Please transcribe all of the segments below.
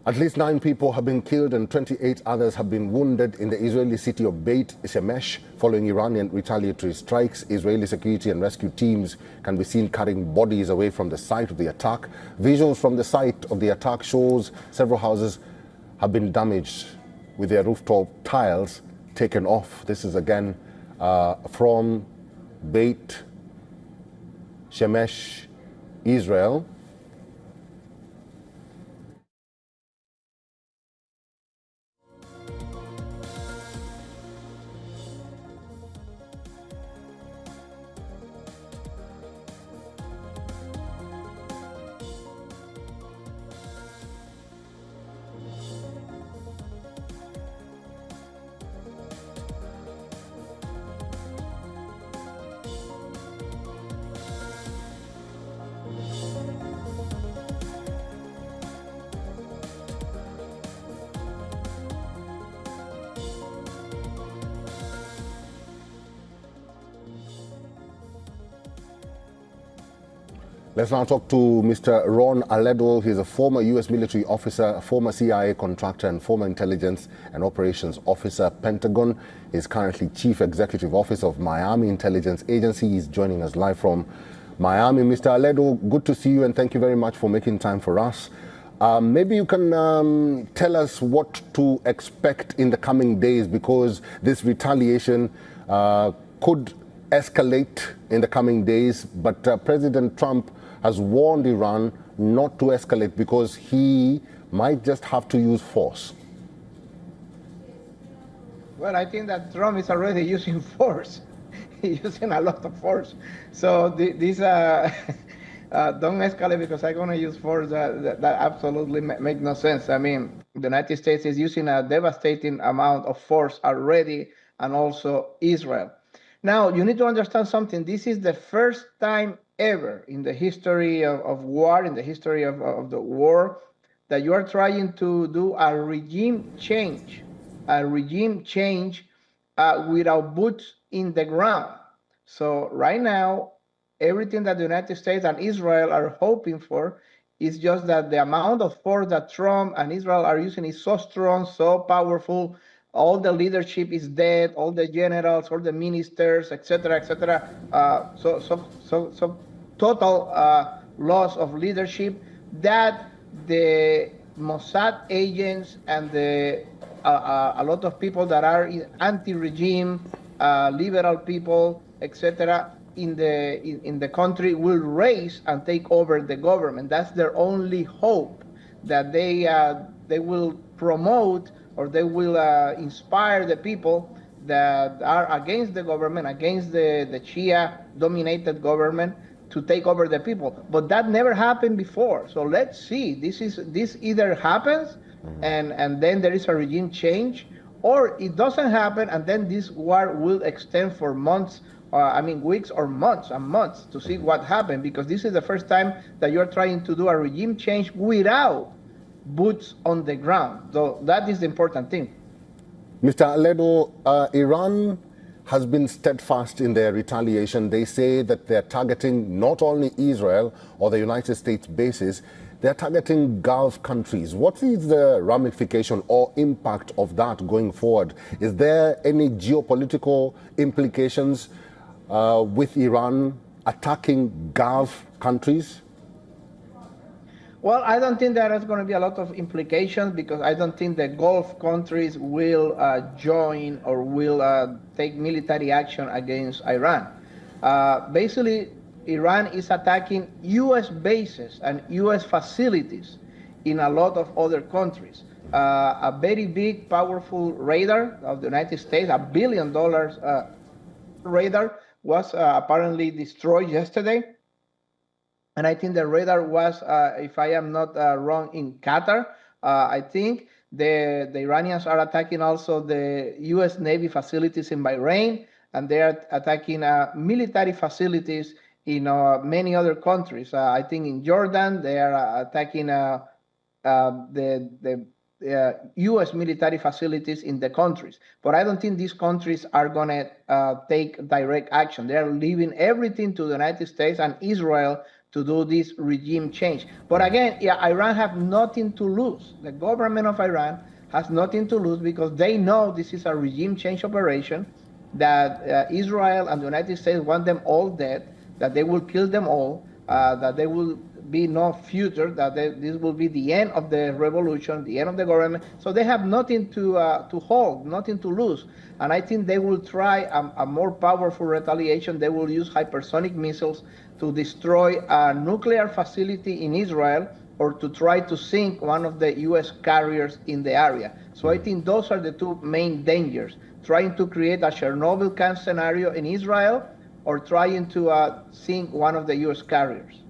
At least 9 people have been killed and 28 others have been wounded in the Israeli city of Beit Shemesh following Iranian retaliatory strikes. Israeli security and rescue teams can be seen carrying bodies away from the site of the attack. Visuals from the site of the attack shows several houses have been damaged with their rooftop tiles taken off. This is again from Beit Shemesh, Israel. Let's now talk to Mr. Ron Aledo. He's a former U.S. military officer, a former CIA contractor, and former intelligence and operations officer, Pentagon. He's currently chief executive officer of Miami Intelligence Agency. He's joining us live from Miami. Mr. Aledo, good to see you, and thank you very much for making time for us. Maybe you can tell us what to expect in the coming days, because this retaliation could escalate in the coming days, but President Trump has warned Iran not to escalate because he might just have to use force. Well, I think that Trump is already using force. He's using a lot of force. So this don't escalate because I'm going to use force. That absolutely makes no sense. I mean, the United States is using a devastating amount of force already, and also Israel. Now, you need to understand something. This is the first time ever in the history of war, in the history of the war, that you are trying to do a regime change without boots in the ground. So right now, everything that the United States and Israel are hoping for is just that the amount of force that Trump and Israel are using is so strong, so powerful. All the leadership is dead, all the generals, all the ministers, etc., etc. So total loss of leadership, that the Mossad agents and a lot of people that are anti-regime, liberal people, etc., in the country will raise and take over the government. That's their only hope, that they will promote, or they will inspire the people that are against the government, against the Shia-dominated government, to take over the people. But that never happened before. So let's see. This either happens, and then there is a regime change, or it doesn't happen, and then this war will extend for months, weeks or months and months, to see what happened, because this is the first time that you're trying to do a regime change without boots on the ground. So that is the important thing. Mr. Aledo, Iran has been steadfast in their retaliation. They say that they're targeting not only Israel or the United States bases, they're targeting Gulf countries. What is the ramification or impact of that going forward? Is there any geopolitical implications with Iran attacking Gulf countries? Well, I don't think there is going to be a lot of implications, because I don't think the Gulf countries will join or will take military action against Iran. Basically, Iran is attacking U.S. bases and U.S. facilities in a lot of other countries. A very big, powerful radar of the United States, $1 billion radar, was apparently destroyed yesterday. And I think the radar was, if I am not wrong, in Qatar. I think the Iranians are attacking also the U.S. Navy facilities in Bahrain, and they are attacking military facilities in many other countries. I think in Jordan, they are attacking the U.S. military facilities in the countries. But I don't think these countries are going to take direct action. They are leaving everything to the United States and Israel to do this regime change. But again, yeah, Iran have nothing to lose. The government of Iran has nothing to lose because they know this is a regime change operation, that Israel and the United States want them all dead, that they will kill them all, that there will be no future, that this will be the end of the revolution, the end of the government. So they have nothing to hold, nothing to lose. And I think they will try a more powerful retaliation. They will use hypersonic missiles to destroy a nuclear facility in Israel, or to try to sink one of the U.S. carriers in the area. So I think those are the two main dangers, trying to create a Chernobyl kind of scenario in Israel, or trying to sink one of the U.S. carriers.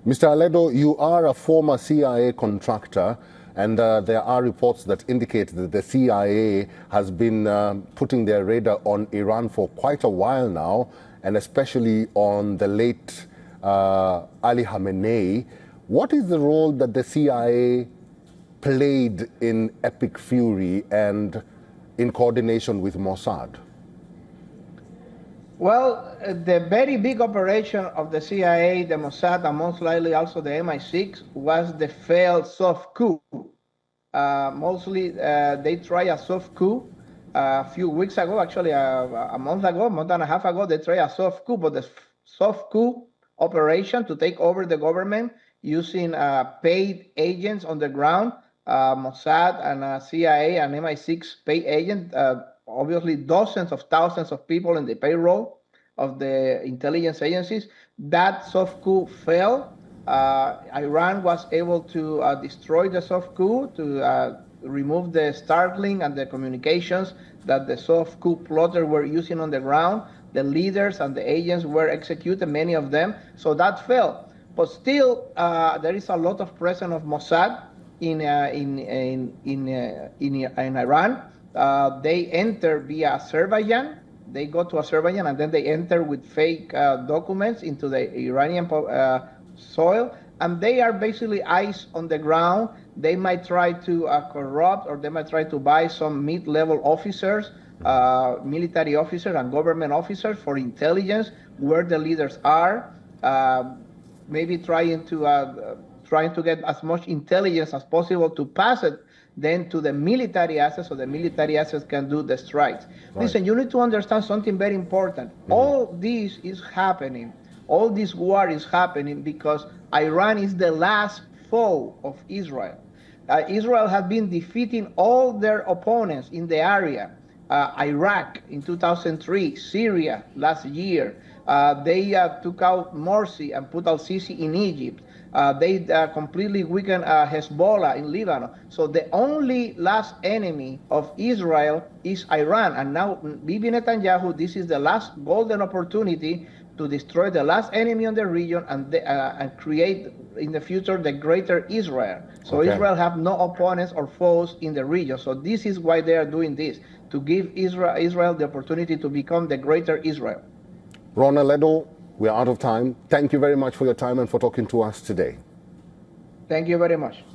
Mr. Aledo, you are a former CIA contractor, and there are reports that indicate that the CIA has been putting their radar on Iran for quite a while now, and especially on the late Ali Khamenei. What is the role that the CIA played in Epic Fury and in coordination with Mossad? Well, the very big operation of the CIA, the Mossad, and most likely also the MI6 was the failed soft coup. Mostly they tried a soft coup a few weeks ago, actually a month and a half ago, they tried a soft coup, but the soft coup operation to take over the government using paid agents on the ground, Mossad and CIA and MI6 paid agents, obviously dozens of thousands of people in the payroll of the intelligence agencies. That soft coup failed. Iran was able to destroy the soft coup, to remove the Starlink and the communications that the soft coup plotters were using on the ground. The leaders and the agents were executed, many of them, so that failed. But still, there is a lot of presence of Mossad in Iran. They enter via Azerbaijan. They go to Azerbaijan and then they enter with fake documents into the Iranian soil, and they are basically eyes on the ground. They might try to corrupt, or they might try to buy some mid-level officers, military officers and government officers for intelligence, where the leaders are, maybe trying to get as much intelligence as possible to pass it then to the military assets, so the military assets can do the strikes. Right. Listen, you need to understand something very important. All this is happening, all this war is happening because Iran is the last foe of Israel. Israel has been defeating all their opponents in the area. Iraq in 2003, Syria last year. They took out Morsi and put al-Sisi in Egypt. They completely weakened Hezbollah in Lebanon. So the only last enemy of Israel is Iran. And now Bibi Netanyahu, this is the last golden opportunity to destroy the last enemy in the region and create in the future the greater Israel. So Israel have no opponents or foes in the region. So this is why they are doing this, to give Israel the opportunity to become the greater Israel. Ron Aledo, we are out of time. Thank you very much for your time and for talking to us today. Thank you very much.